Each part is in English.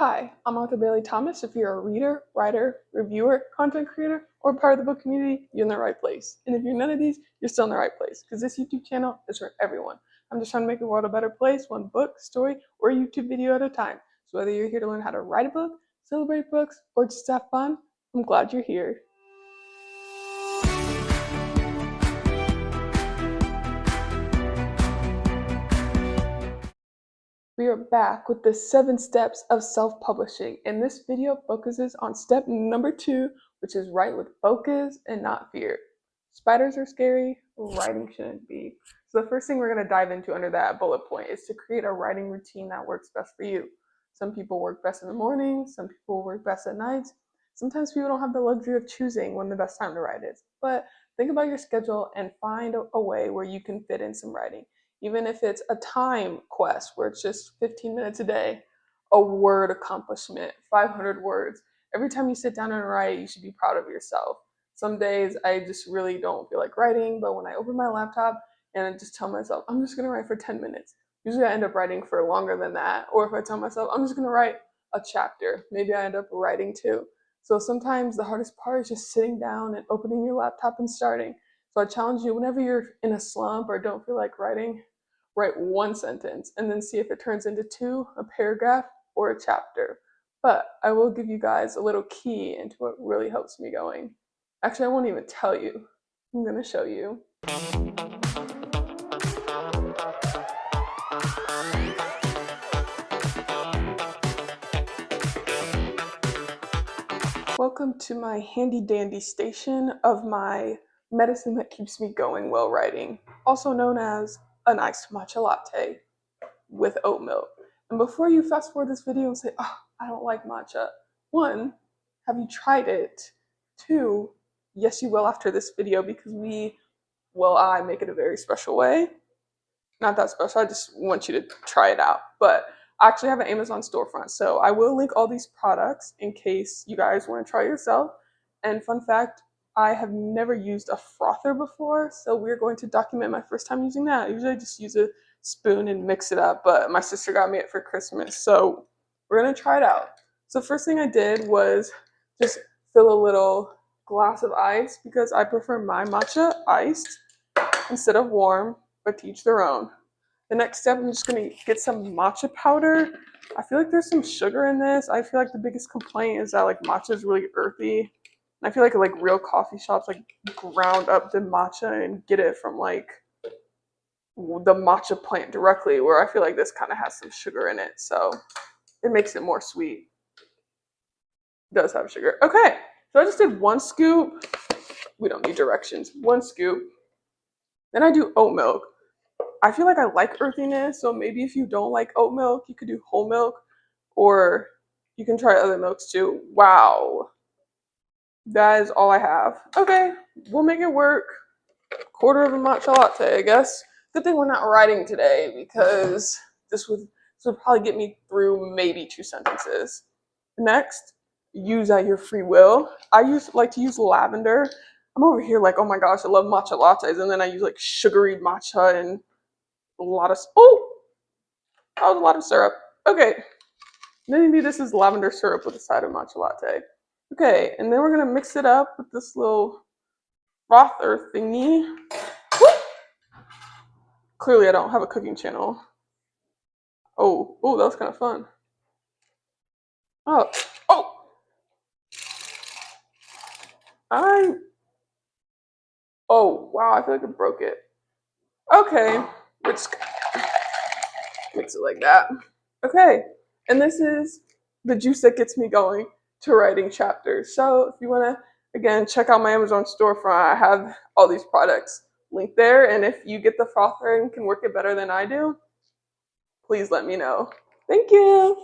Hi, I'm Arthur Bailey Thomas. If you're a reader, writer, reviewer, content creator, or part of the book community, you're in the right place. And if you're none of these, you're still in the right place because this YouTube channel is for everyone. I'm just trying to make the world a better place, one book, story, or YouTube video at a time. So whether you're here to learn how to write a book, celebrate books, or just have fun, I'm glad you're here. We are back with the 7 steps of self-publishing, and this video focuses on step number 2, which is write with focus and not fear. Spiders are scary, writing shouldn't be. So the first thing we're going to dive into under that bullet point is to create a writing routine that works best for you. Some people work best in the morning, some people work best at night. Sometimes people don't have the luxury of choosing when the best time to write is, but think about your schedule and find a way where you can fit in some writing. Even if it's a time quest where it's just 15 minutes a day, a word accomplishment, 500 words. Every time you sit down and write, you should be proud of yourself. Some days I just really don't feel like writing, but when I open my laptop and I just tell myself, I'm just going to write for 10 minutes, usually I end up writing for longer than that. Or if I tell myself, I'm just going to write a chapter, maybe I end up writing 2. So sometimes the hardest part is just sitting down and opening your laptop and starting. So I challenge you, whenever you're in a slump or don't feel like writing, write 1 sentence and then see if it turns into 2, a paragraph, or a chapter. But I will give you guys a little key into what really helps me going. Actually, I won't even tell you. I'm going to show you. Welcome to my handy dandy station of my medicine that keeps me going while writing, also known as an iced matcha latte with oat milk. And before you fast forward this video and say, oh, I don't like matcha. 1, have you tried it? 2, yes, you will after this video because I make it a very special way. Not that special, I just want you to try it out. But I actually have an Amazon storefront, so I will link all these products in case you guys want to try yourself. And fun fact, I have never used a frother before, so we're going to document my first time using that. Usually I just use a spoon and mix it up, but my sister got me it for Christmas, so we're going to try it out. So first thing I did was just fill a little glass of ice because I prefer my matcha iced instead of warm, but to each their own. The next step, I'm just going to get some matcha powder. I feel like there's some sugar in this. I feel like the biggest complaint is that like matcha is really earthy. And I feel like real coffee shops like ground up the matcha and get it from like the matcha plant directly, where I feel like this kind of has some sugar in it, so it makes it more sweet. It does have sugar. Okay, so I just did 1 scoop. We don't need directions. 1 scoop. Then I do oat milk. I feel like I like earthiness, so maybe if you don't like oat milk, you could do whole milk, or you can try other milks too. Wow. That is all I have. Okay, we'll make it work. 1/4 of a matcha latte, I guess. Good thing we're not writing today because this would probably get me through maybe 2 sentences. Next, use at your free will. I like to use lavender. I'm over here like, oh my gosh, I love matcha lattes, and then I use like sugary matcha and a lot of that was a lot of syrup. Okay, maybe this is lavender syrup with a side of matcha latte. Okay, and then we're gonna mix it up with this little frother thingy. Woo! Clearly, I don't have a cooking channel. Oh, that was kind of fun. Oh, wow, I feel like I broke it. Okay, we're just mix it like that. Okay, and this is the juice that gets me going to writing chapters. So if you want to, again, check out my Amazon storefront. I have all these products linked there, and if you get the frother and can work it better than I do, please let me know. Thank you.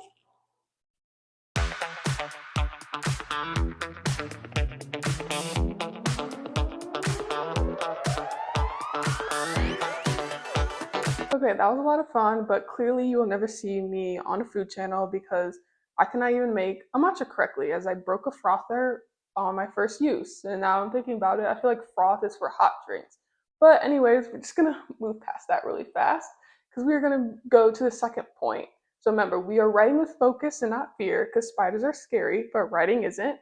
Okay, that was a lot of fun, but clearly you will never see me on a food channel because I cannot even make a matcha correctly, as I broke a frother on my first use. And now I'm thinking about it, I feel like froth is for hot drinks. But anyways, we're just gonna move past that really fast because we're gonna go to the second point. So remember, we are writing with focus and not fear because spiders are scary, but writing isn't.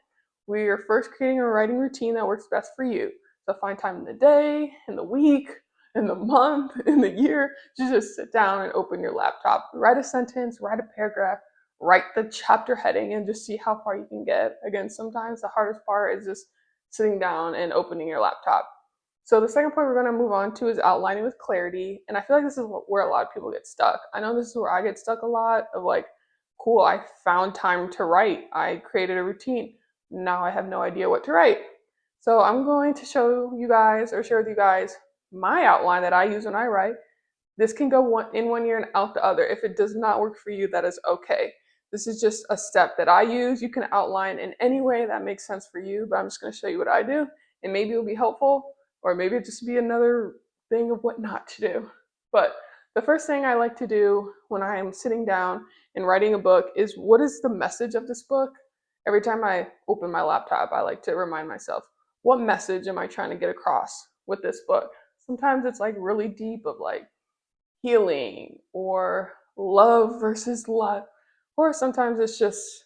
We are first creating a writing routine that works best for you. So find time in the day, in the week, in the month, in the year, to just sit down and open your laptop. Write a sentence, write a paragraph, write the chapter heading, and just see how far you can get. Again, sometimes the hardest part is just sitting down and opening your laptop. So the second point we're going to move on to is outlining with clarity. And I feel like this is where a lot of people get stuck. I know this is where I get stuck a lot of like, cool, I found time to write. I created a routine. Now I have no idea what to write. So I'm going to show you guys or share with you guys my outline that I use when I write. This can go in one ear and out the other. If it does not work for you, that is okay. This is just a step that I use. You can outline in any way that makes sense for you, but I'm just going to show you what I do, and maybe it'll be helpful, or maybe it just be another thing of what not to do. But the first thing I like to do when I am sitting down and writing a book is, what is the message of this book? Every time I open my laptop, I like to remind myself, what message am I trying to get across with this book? Sometimes it's like really deep of like healing or love versus love, or sometimes it's just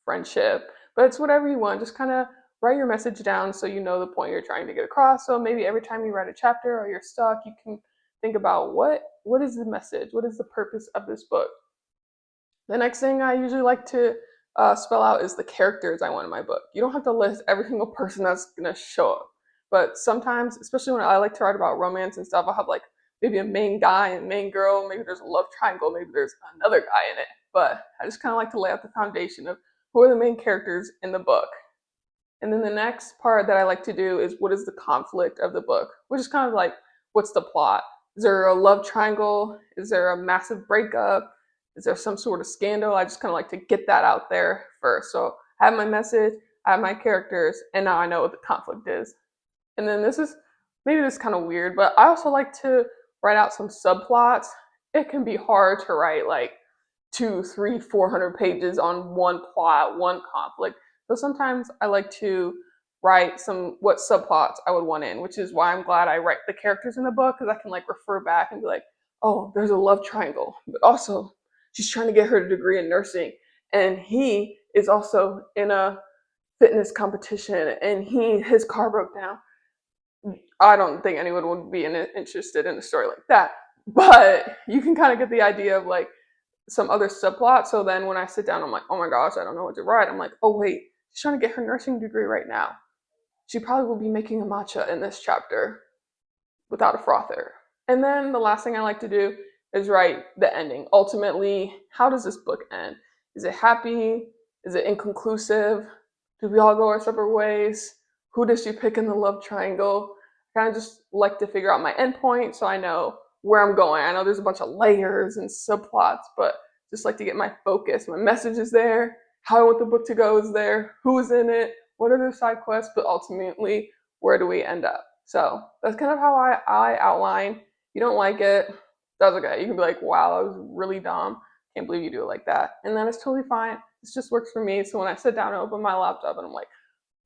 friendship, but it's whatever you want. Just kind of write your message down so you know the point you're trying to get across. So maybe every time you write a chapter or you're stuck, you can think about what is the message, what is the purpose of this book. The next thing I usually like to spell out is the characters I want in my book. You don't have to list every single person that's gonna show up, but sometimes, especially when I like to write about romance and stuff, I'll have like maybe a main guy and main girl, maybe there's a love triangle, maybe there's another guy in it. But I just kind of like to lay out the foundation of who are the main characters in the book. And then the next part that I like to do is, what is the conflict of the book, which is kind of like, what's the plot? Is there a love triangle? Is there a massive breakup? Is there some sort of scandal? I just kind of like to get that out there first. So I have my message, I have my characters, and now I know what the conflict is. And then maybe this is kind of weird, but I also like to write out some subplots. It can be hard to write like 2, 3, 400 pages on one plot, one conflict. So sometimes I like to write what subplots I would want in, which is why I'm glad I write the characters in the book, because I can like refer back and be like, oh, there's a love triangle, but also she's trying to get her degree in nursing, and he is also in a fitness competition, and his car broke down. I don't think anyone would be interested in a story like that, but you can kind of get the idea of like some other subplot. So then when I sit down, I'm like, oh my gosh, I don't know what to write. I'm like, oh wait, she's trying to get her nursing degree right now. She probably will be making a matcha in this chapter without a frother. And then the last thing I like to do is write the ending. Ultimately, how does this book end? Is it happy? Is it inconclusive? Do we all go our separate ways? Who does she pick in the love triangle? I kind of just like to figure out my endpoint so I know where I'm going. I know there's a bunch of layers and subplots, but just like to get my focus. My message is there. How I want the book to go is there. Who's in it? What are the side quests? But ultimately, where do we end up? So that's kind of how I outline. If you don't like it, that's okay. You can be like, wow, that was really dumb. Can't believe you do it like that. And then it's totally fine. This just works for me. So when I sit down and open my laptop and I'm like,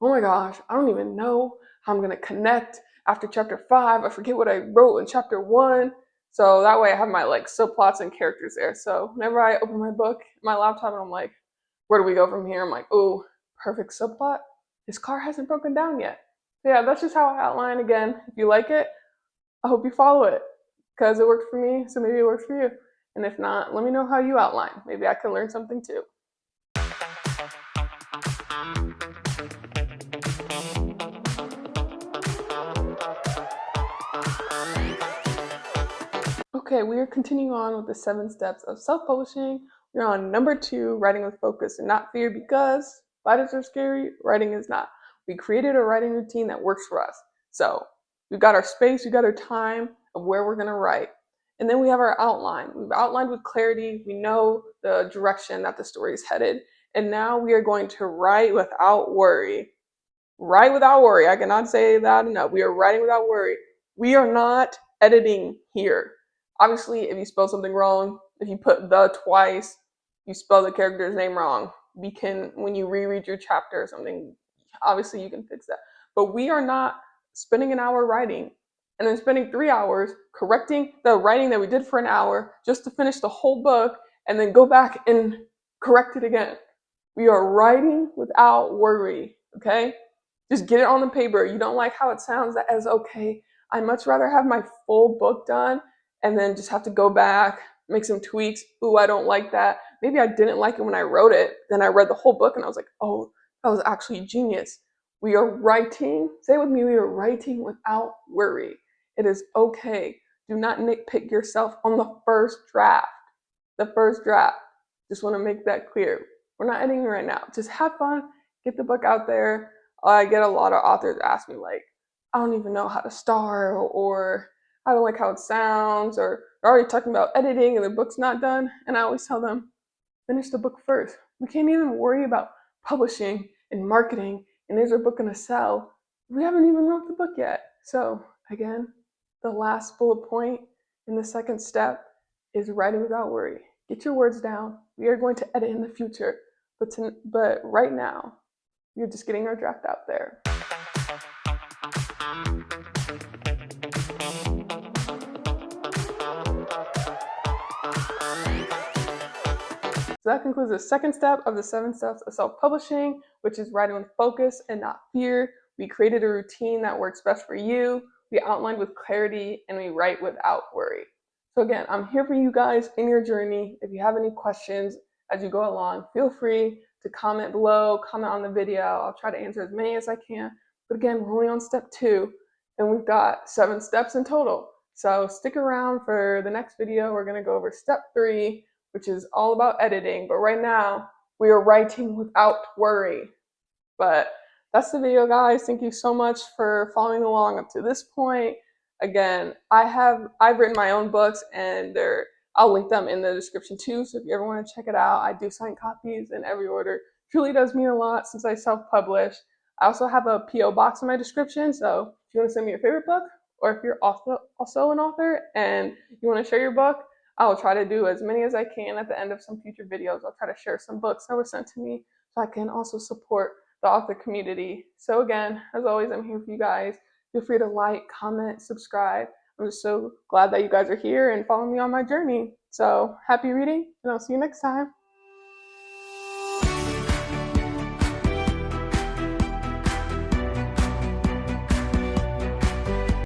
oh my gosh, I don't even know how I'm going to connect after chapter 5. I forget what I wrote in chapter 1. So that way I have my like subplots and characters there. So whenever I open my book, my laptop, and I'm like, where do we go from here? I'm like, oh, perfect subplot. His car hasn't broken down yet. So yeah, that's just how I outline. Again, if you like it, I hope you follow it because it worked for me. So maybe it works for you. And if not, let me know how you outline. Maybe I can learn something too. Okay, we are continuing on with the 7 steps of self-publishing. We're on number 2, writing with focus and not fear, because spiders are scary, writing is not. We created a writing routine that works for us. So we've got our space, we've got our time of where we're gonna write. And then we have our outline. We've outlined with clarity, we know the direction that the story is headed. And now we are going to write without worry. Write without worry. I cannot say that enough. We are writing without worry. We are not editing here. Obviously, if you spell something wrong, if you put the twice, you spell the character's name wrong, when you reread your chapter or something, obviously you can fix that. But we are not spending an hour writing and then spending 3 hours correcting the writing that we did for an hour just to finish the whole book and then go back and correct it again. We are writing without worry, okay? Just get it on the paper. You don't like how it sounds, that is okay. I'd much rather have my full book done and then just have to go back, make some tweaks. Ooh, I don't like that. Maybe I didn't like it when I wrote it. Then I read the whole book and I was like, oh, that was actually genius. We are writing, say it with me, we are writing without worry. It is okay. Do not nitpick yourself on the first draft. The first draft. Just want to make that clear. We're not editing right now. Just have fun, get the book out there. I get a lot of authors ask me, like, I don't even know how to start, or I don't like how it sounds, or they're already talking about editing and the book's not done. And I always tell them, finish the book first. We can't even worry about publishing and marketing and is our book going to sell. We haven't even wrote the book yet. So, again, the last bullet point in the second step is writing without worry. Get your words down. We are going to edit in the future, but right now, you're just getting our draft out there. So that concludes the second step of the 7 steps of self-publishing, which is writing with focus and not fear. We created a routine that works best for you. We outlined with clarity, and we write without worry. So again, I'm here for you guys in your journey. If you have any questions as you go along, feel free to comment below, comment on the video. I'll try to answer as many as I can. But again, we're only on step 2, and we've got 7 steps in total. So stick around for the next video. We're going to go over step 3, which is all about editing. But right now, we are writing without worry. But that's the video, guys. Thank you so much for following along up to this point. Again, I've written my own books, and I'll link them in the description too. So if you ever want to check it out, I do sign copies in every order. Truly does mean a lot since I self-publish. I also have a PO box in my description. So if you want to send me your favorite book, or if you're also an author and you want to share your book, I will try to do as many as I can at the end of some future videos. I'll try to share some books that were sent to me so I can also support the author community. So again, as always, I'm here for you guys. Feel free to like, comment, subscribe. I'm just so glad that you guys are here and following me on my journey. So happy reading, and I'll see you next time.